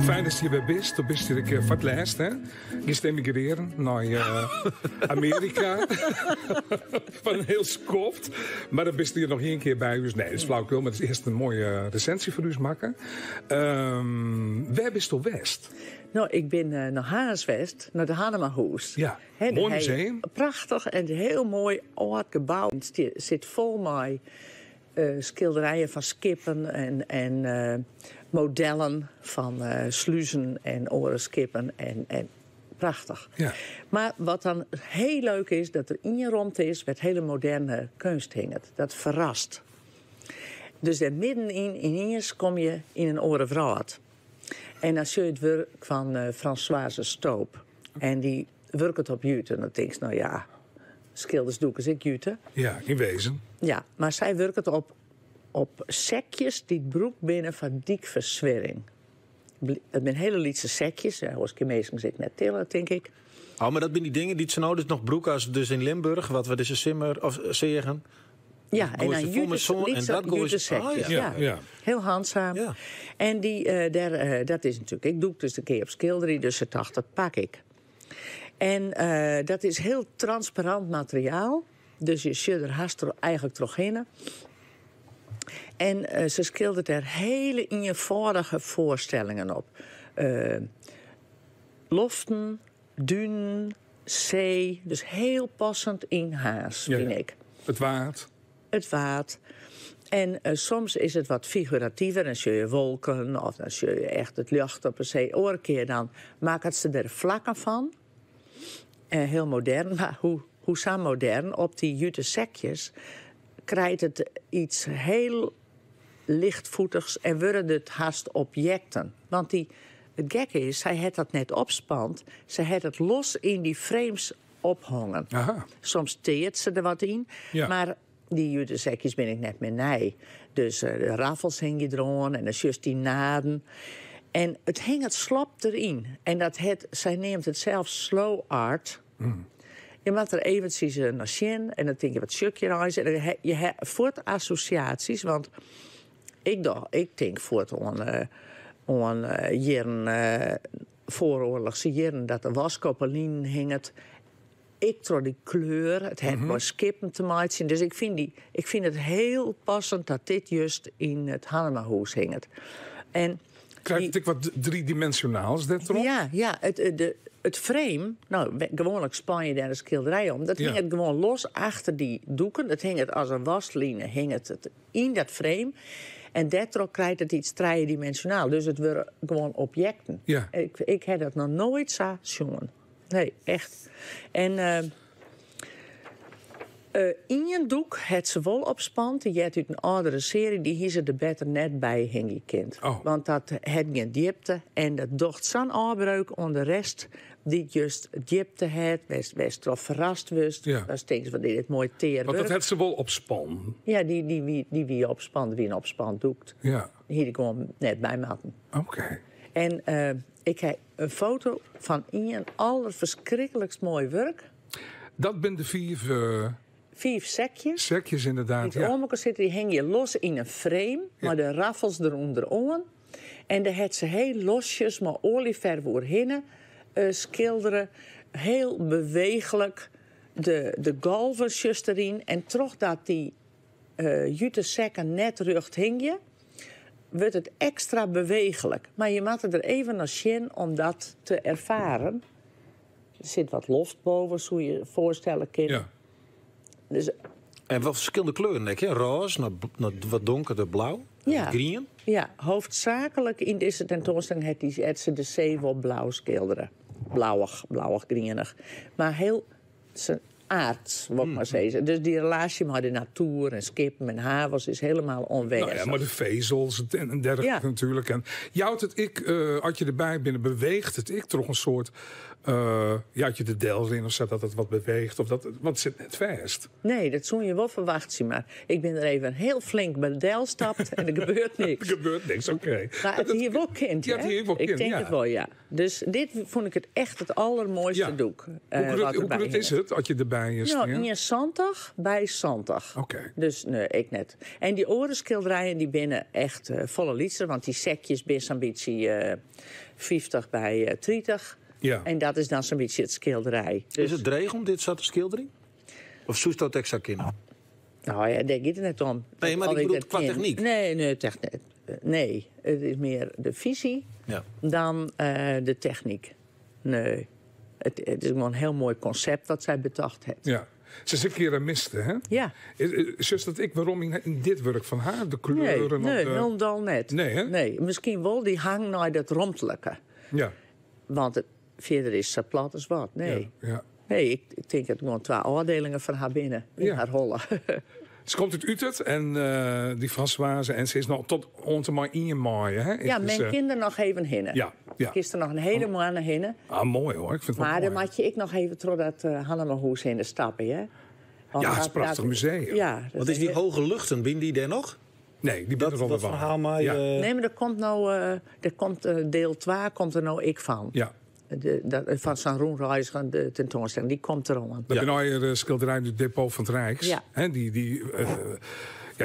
Fijn dat je weer bent. Toen bist je een keer voor het laatst, hè? Je is emigreren naar Amerika. Van een heel skoft. Maar dan bist je er nog één keer bij. Dus nee, dat is flauwekul. Maar het is eerst een mooie recensie voor u maken. Waar bist je west? Nou, ik ben naar Haaswest, naar de Hanemahoes. Ja, mooi museum. Prachtig en heel mooi oud gebouw. Het zit vol met schilderijen van skippen en modellen van sluizen en orenskippen en prachtig. Ja. Maar wat dan heel leuk is, dat er in je rond is met hele moderne kunst hinget. Dat verrast. Dus daar middenin, ineens kom je in een orenvraat. En als je het werk van Françoise Stoop. En die werkt op jute. En dan denk je, nou ja, schilders doe ik jute. Ja, in wezen. Ja, maar zij werkt op sekjes die het broek binnen van dik verswering. Het zijn hele lietse sekjes. Ja, als ik meestal zit net tillen, denk ik. Oh, maar dat zijn die dingen die ze nou dus nog broek als dus in Limburg, wat we dus simmer of zeggen. Ja, en dan jute sekjes. Ja. Heel handzaam. Ja. En dat is natuurlijk, ik doe dus een keer op schilderie, dus ze dacht, dat pak ik. En dat is heel transparant materiaal. Dus je zit er haast eigenlijk toch in. En ze schildert er hele eenvoudige voorstellingen op. Loften, duinen, zee. Dus heel passend in Haas, vind ik. Het waard. En soms is het wat figuratiever. Dan zie je wolken of dan zie je echt het lucht op een zee. Een keer dan maakt ze er vlakken van. Heel modern, maar hoe zo modern. Op die jute sekjes krijgt het iets heel lichtvoetigs en worden het haast objecten. Want het gekke is, zij had dat net opspant. Ze had het los in die frames ophangen. Aha. Soms teert ze er wat in, maar die jute sekjes ben ik net meer nee. Dus de raffels hing je erom en dan just die naden. En het hing het slap erin. En zij neemt het zelf slow art. Je maakt er eventjes naar zien en dan denk je wat stukje reis. En je hebt voort associaties, want ik denk voort aan jaren vooroorlogse jaren dat de waskoppelien hing het. Ik trok die kleur, het heeft maar skippen te maken. Dus ik vind het heel passend dat dit juist in het Hanemahoes hing het. En krijgt het wat driedimensionaals, dat erop? Ja, het frame, nou, gewoonlijk span je daar een schilderij om. Dat hing het gewoon los achter die doeken. Dat hing het als een wasline, hing het in dat frame. En daardoor krijgt het iets driedimensionaal. Dus het worden gewoon objecten. Ja. Ik heb dat nog nooit zo gezien. Nee, echt. En in een doek het ze wel opspant. Je hebt uit een oudere serie, die hier ze er beter net bij hing kind. Oh. Want dat had geen diepte. En dat docht zo'n afbreuk aan de rest die juist diepte had. Wees toch verrast wist. Ja. Dat stinkt van dit mooi teer. Want dat had ze wel opspan. Ja, die wie opspant, wie een opspant doekt. Ja. Hier gewoon net bij matten. Oké. En ik heb een foto van Ian allerverschrikkelijkst mooi werk. Dat ben de 5 sekjes. sekjes inderdaad, Die omhoeken zitten, die hang je los in een frame, maar de raffels eronder on. En dan had ze heel losjes, maar olieverf voorheen schilderen. Heel bewegelijk. De galvensjes erin. En toch dat die jute sekken net rucht hing je, wordt het extra bewegelijk. Maar je moet er even naar zien om dat te ervaren. Er zit wat loft boven, zo je voorstellen kunt. Ja. Dus, En wat verschillende kleuren, denk je? Roze, naar wat donkerder blauw, groen. Ja, hoofdzakelijk in deze tentoonstelling had ze de zee wel blauw schilderen. Blauwig, grienig. Maar heel aards, wil ik maar zeggen. Dus die relatie met de natuur en skippen en havens is helemaal onwezig. Nou ja, maar de vezels en dergelijke natuurlijk. En jouwt het als je erbij binnen beweegt het toch een soort, had je de del in of zo dat het wat beweegt of dat, want het zit net vast. Nee, dat zou je wel verwachten, maar ik ben er even heel flink bij de del stapt en er gebeurt niks. Er gebeurt niks, oké. Maar het hier wel kind, ja, ik denk het wel, ja. Dus dit vond ik het echt het allermooiste doek. Hoe groot is het als je erbij bij je Nou, staan? in Santig bij Santig. Oké. Dus nee, ik net. En die orenschilderijen die binnen echt volle liederen, want die sekjes zijn zo'n beetje 50 bij 30. Ja. En dat is dan zo'n beetje het schilderij. Dus, Is het dreig om dit soort schildering? Of zoest dat extra kinderen? nou ja, denk ik er net om. Nee, maar ik bedoel qua techniek. Nee, nee, het is meer de visie Ja. dan de techniek. Nee. Het is gewoon een heel mooi concept wat zij bedacht heeft. Ja. Ze is een keer een miste, hè? Ja. Is dat ik waarom in dit werk van haar? De kleuren? Nee, of de... helemaal net. Nee, hè? Nee, misschien wel die hang naar dat rompelijke. Ja. Want het verder is ze plat als wat. Nee. Ja. Nee, ik denk dat er gewoon 2 afdelingen van haar binnen. In Ja. haar holle. Ze komt uit Utrecht en die Françoise en ze is nog tot ontemal in je maaien, hè? Ja, Dus, mijn kinderen nog even hinnen. Ja, ja. Gisteren nog een hele maand hinnen. Ah, mooi hoor. Ik vind het Maar wel dan mooi. moet je ik nog even terug dat Hannemahoes in de stappen, hè? Want Ja, het is een prachtig museum. Ja. dat Wat is die hoge luchten? Binnen die er nog? Nee, die ben er Dat wel verhaal maar... Ja. Nee, maar er komt nou... deel 2 komt er nou ik van. Ja. Van San Roenreis, de tentoonstelling. Die komt er al. Dat ben nou de schilderij uit het depot van het Rijks. Ja. Hè, die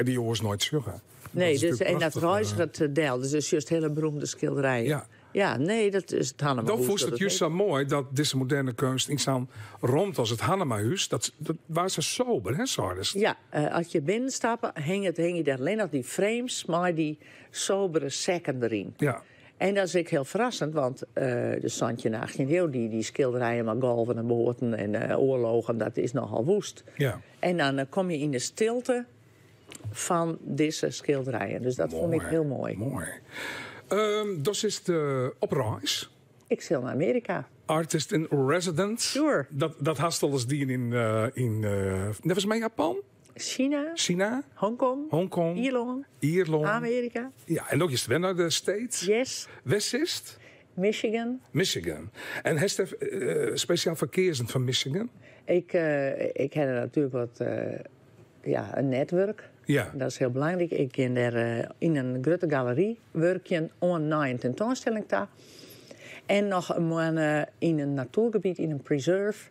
jongens nooit zeggen. Nee, dus, en dat Reisert deel, dus dat is juist hele beroemde schilderijen. Ja. Ja, nee, dat is het Hannemahuis. Dan voelt het juist zo mooi dat deze moderne kunst in staan rond als het Hannemahuis. Dat was ze sober, hè, Sardes? Ja, als je binnenstappen, hang je daar alleen nog die frames, maar die sobere sekken erin. Ja. En dat is ook heel verrassend, want de Santje Nachtje, die schilderijen met golven en boten en oorlogen, dat is nogal woest. Ja. En dan kom je in de stilte van deze schilderijen. Dus dat vond ik heel mooi. Mooi. Dat is de op reis. Ik zil naar Amerika. Artist in residence. Sure. Dat haast al eens die in dat was mijn Japan, China, Hongkong, Ierland, Amerika, Ja, en ook eens weer naar de States. yes, West-Ist, Michigan. En heeft speciaal verkeersend van Michigan? Ik heb er natuurlijk wat, een netwerk. Ja. Dat is heel belangrijk. Ik ken er in een grote galerie werken online een tentoonstelling daar. En nog een maand in een natuurgebied, in een preserve.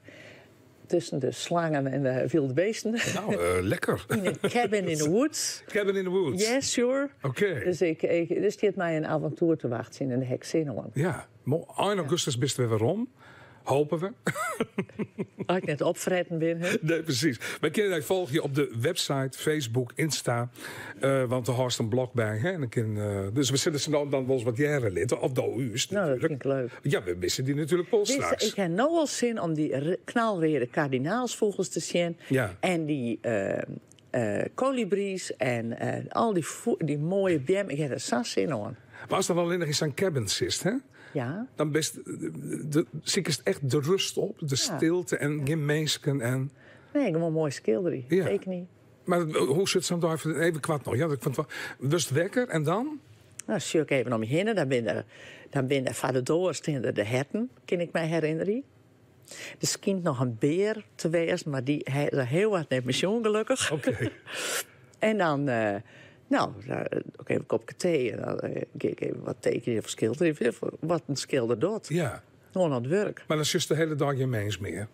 Tussen de slangen en de wilde beesten. Nou, lekker. In een cabin in the woods. Cabin in the Woods. Yes, sure. Oké. Dus er staat mij een avontuur te wachten in de Hekzinhoorn. Ja, 1 augustus best weer waarom. Hopen we. Als ik net opvreten ben. Hè? Nee, precies. Wij kunnen je volgen je op de website, Facebook, Insta. Want er hoort een blog bij. Hè? En dus we zitten ze dan wel eens wat jaren lid. Of de huis Nou, dat natuurlijk. vind ik leuk. Ja, we missen die natuurlijk wel straks. Ik heb nou wel zin om die knalrede kardinaalsvogels te zien. Ja. En die kolibries en al die mooie bjem. Ik heb er zo zin in. Maar als dan alleen nog eens aan cabin zit, hè? Ja. Dan best zie ik echt de rust op, de stilte en geen mensen en... Nee, gewoon een mooi schilderie. Ja. Zeker niet. Maar hoe zit ze dan even kwart nog? Ja, ik vond het wel... Rust wekker en dan? Nou, zie ik even om je heen. Dan ben er van de door staan de herten, kan ik mij herinneren. Er schijnt nog een beer te wezen, maar die heeft er heel wat net pensioen gelukkig. Oké. En dan, ook even een kopje thee. En dan ga ik even wat tekenen of schilderen. Wat een schilder doet. Ja. Gewoon aan het werk. Maar dan is de hele dag geen mens meer.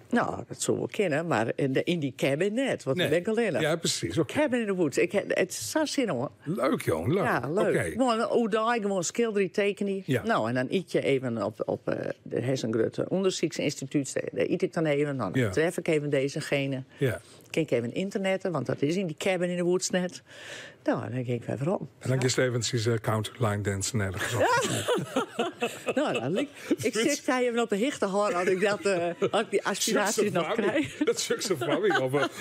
Nou, dat zou wel kennen, maar in die cabin net. Want dan ben ik alleen. Ja, precies. Oké. Cabin in the woods. Het is zo zin hoor. Leuk, jongen. Leuk. Ja, leuk. Oké. Gewoon hoe daar gewoon schilderen, tekenen. Ja. Nou, en dan eet je even op de Hessengrote Onderzoeksinstituut. Daar eet ik dan even. Dan Ja. tref ik even dezegene. Ja. Kijk even internetten, want dat is in die cabin in the woods net. Nou, dan kijk ik even om. En dan ga je even counterline dansen nergens op. Nou, dat lukt. Ik zit daar even op de hichte hoor, als ik die aspiraties nog krijg. Dat is zo frappig.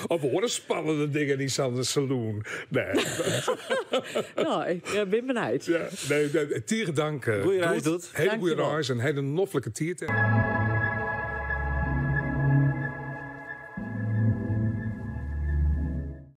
Of horen spannende dingen die aan de saloon. Nee. Nou, ik ben benieuwd. Ja, nee, Tieren dank. Goeie reis, doet. Hele goede Dankjewel. reis en hele noffelijke tiert.